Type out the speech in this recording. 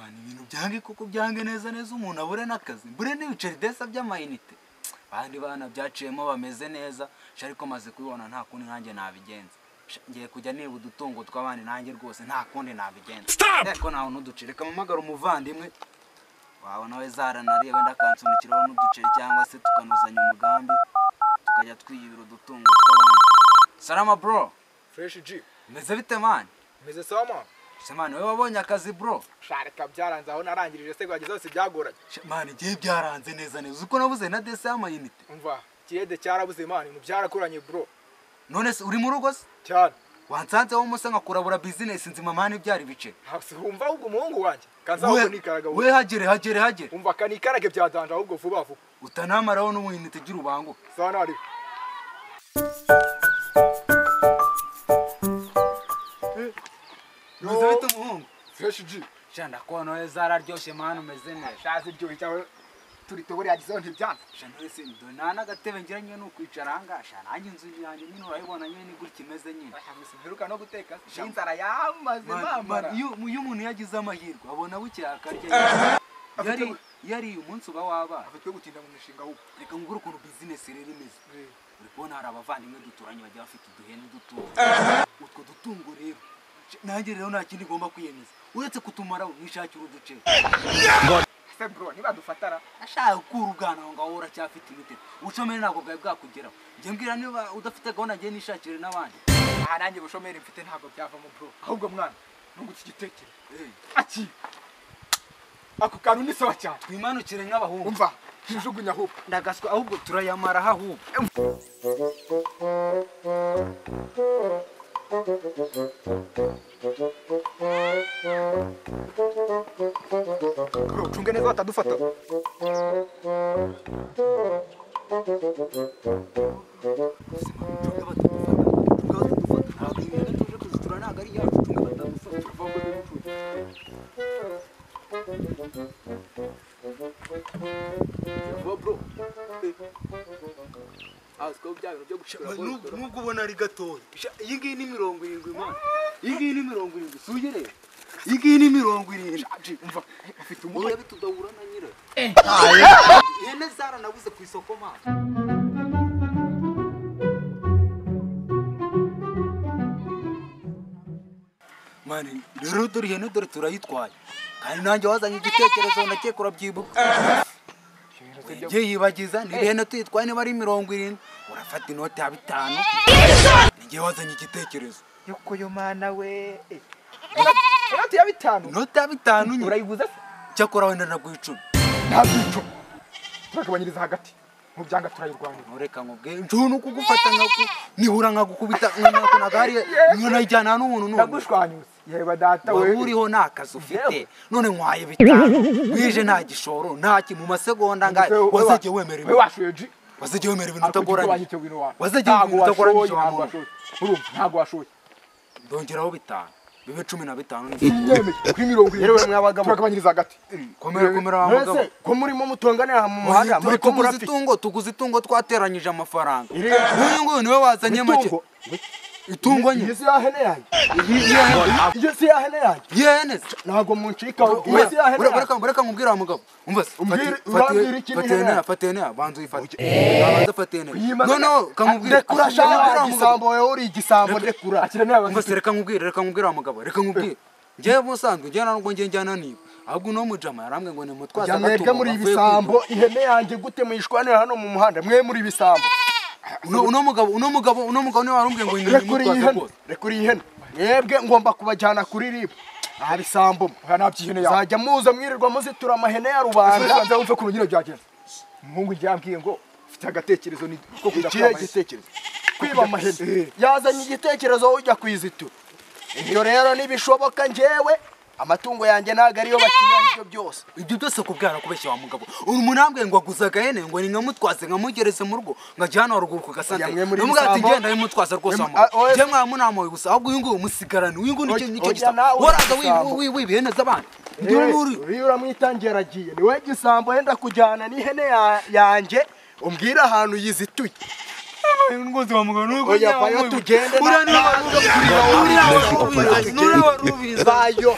mani ibintu byange kuko byange neza umuntu abure nakazi mbure n'ibiceri desa by'amayinite bandi bana byaciyemo bameze neza ariko maze kubibona nta kundi nkanjye nabigenza ngiye kujya niba udutungo tw'abandi nanjye rwose nta kundi nabigenza ariko naho nuducire kamamagara umuvandimwe wawe nawe zaranariye wenda kansunikiraho n'uduceri cyangwa se tukanuzanya umugambi tukajya twiyibira udutungo tw'abandi. Salama bro. Fresh G. Meze bite man? Meze sawa man. Semana wewe wabonye akazi bro? Shareka byaranze aho narangirije se gwagize hose byagoranye. Man igihe byaranze neza uko nabuze na desa y'amayinite. Umva, kiyede cyarabuze man, mu byarakoranye bro. None se uri mu rugo se? Cyane. Wansanze wo musa ngakurabura business nzima man ibyari bice. Hasi umva ahubwo umuhungu wanje. Kazaho nikaraga. We hagere. Umva kanikarage byadanje ahubwo vuba vuba. Utanamaraho n'umuyinite gira ubango. Sana ari. Meze bite umuhungu? Fresh G. Shanda ko no zararyoshye man umeze neza. Shazi ryo cyawe turi tobori yagize ntibyanze. Shanda wese ndona gatebe ngiranye no kwicara hangasha nanjye inzu yanjye nyine urayibona nyine ni gutya imeze nyine. Mperuka no guteka inzara yamaze mama. Iyo umuntu yagize amahirwe abona buke akarya. Yari umunsi uba waba afite gutinda mu mishinga ahubwo. Reka ngura ukuntu business rero imeze. Uri kubona hari abavandimwe duturanye bagiye bafite uduhene dutungo. Utwo dutungo rero nanjye rero nta kindi ngomba kwiyemeza uretse kutumara mwishakira uduceri. Se bro niba dufatara ashaka kurugana ngo uracyafite imite ubushomeri ntabwo bwawe bwakugeraho. Ngiye mbwira niba udafite gahunda ngiye nishakire n'abandi. Aha nanjye bushomeri mfite ntabwo byavamo bro. Ahubwo mwana nunguki gitekere. Aki ako kantu ni sawa cyane. Twimanukire nk'abahungu. Umva njugunya ahubwo ndagaswa ahubwo turayamara ahubwo. Bro chunge neza batadufata. Nubwo ubona ari gatoya. Iyi ngiyi ni 70 man. Iyi ngiyi ni 70 sugere. Iyi ngiyi ni 70. Umva afite Umuya bitudahura na nyira. Ihene zaranabuze ku isoko man. Mani rero dore ihene dore turayitwaye. Kandi nanjye wazanye igitekerezo nakekura byibuka. Ngiye yibagiza ni ihene tuyitwaye niba ari 70 urafata inoti ya 5. Ngiye wazanye igitekerezo. Yoko yo mana we. Inoti ya 5. Inoti ya 5 nyine. Urayiguza se? Cyakora wenda naguicuma. Ntabwo. Turakabanyiriza hagati. Mu byanga turayirwanira. Ureka ngubwe njuno kugufata nkaku nihura nkagukubita nkako nagari nkona n'umuntu none. Nagushwanyuse. Yeba data we. Uriho nakazi ufite. None nkwaye 5. Wije nta gishoro ntaki mu masegonda ngaye wazaje wemera ibintu. We washoje. Wazaje wemera ibintu utagoranye. Wazaje ibintu utagoranye. Ntago washoye. Ndongeraho 5. Bibe 15 Nyeme kuri 70 rero mwabagabo turakabanyiriza hagati. Komera abagabo. Ko murimo mutonganira mu muhanda muri ko murafite tuguze itungo twateranyije amafaranga. Uyu ngo niwe wazanye make. Itungo nye. Yesi ya hene yanjye. Yesi ya hene yanjye. Yene. Nago muncika. Yesi ya hene. Bureka ngubwira umugabo. Umva se. Fatene banzu ifate. Banzu fatene. No kamubwira. Kurashaka igisambo uri igisambo rekura. Umva se reka ngubwira umugabo. Reka ngubwire. Ngiye musanzwe njyana ngo ngiye njyana niba. Ahubwo no mujama yarambwe ngo ni mutwaza gatungo. Muri ibisambo ihene yanjye gute muyishwanira hano mu muhanda mwe muri ibisambo. Uno mugabo ni warumbwe ngo rekuri ihene. Yebwe ngomba kubajyana kuri ribu. Abisambo ntabyihene yawe. Zajya muza mwirirwa muzitura amahene ya rubanda. Nza umve ku nyine byagenze. Mungu ryambwiye ngo ufite agatekerezo ni ko kujya kwa igitekerezo. Kwiba amahene. Yazanye igitekerezo ujya kwizitura. Ibyo rero nibishoboka njewe amatungo yanjye naga ariyo bakinira ibyo byose. Ibyo byose kubyara kubeshya wa mugabo. Umuntu ambwe ngo aguzaga hene ngo ni nkamutwaze nkamugereze mu rugo ngajyana urugo ku gasante. Numugati ngenda yimutwaza rwose wa mugabo. Je mwa munamo gusa ahubwo uyu ngo umusigarane. Uyu ngo nicyo gisa. Waraza wibihene z'abandi. Uri uramwitangira agiye. Niwe gisambo yenda kujyana n'ihene yanjye umbwira ahantu yizituye. Ngozi wa mugabo nuko yabaye tugende. Uriya ni wa rubiza. Bayo.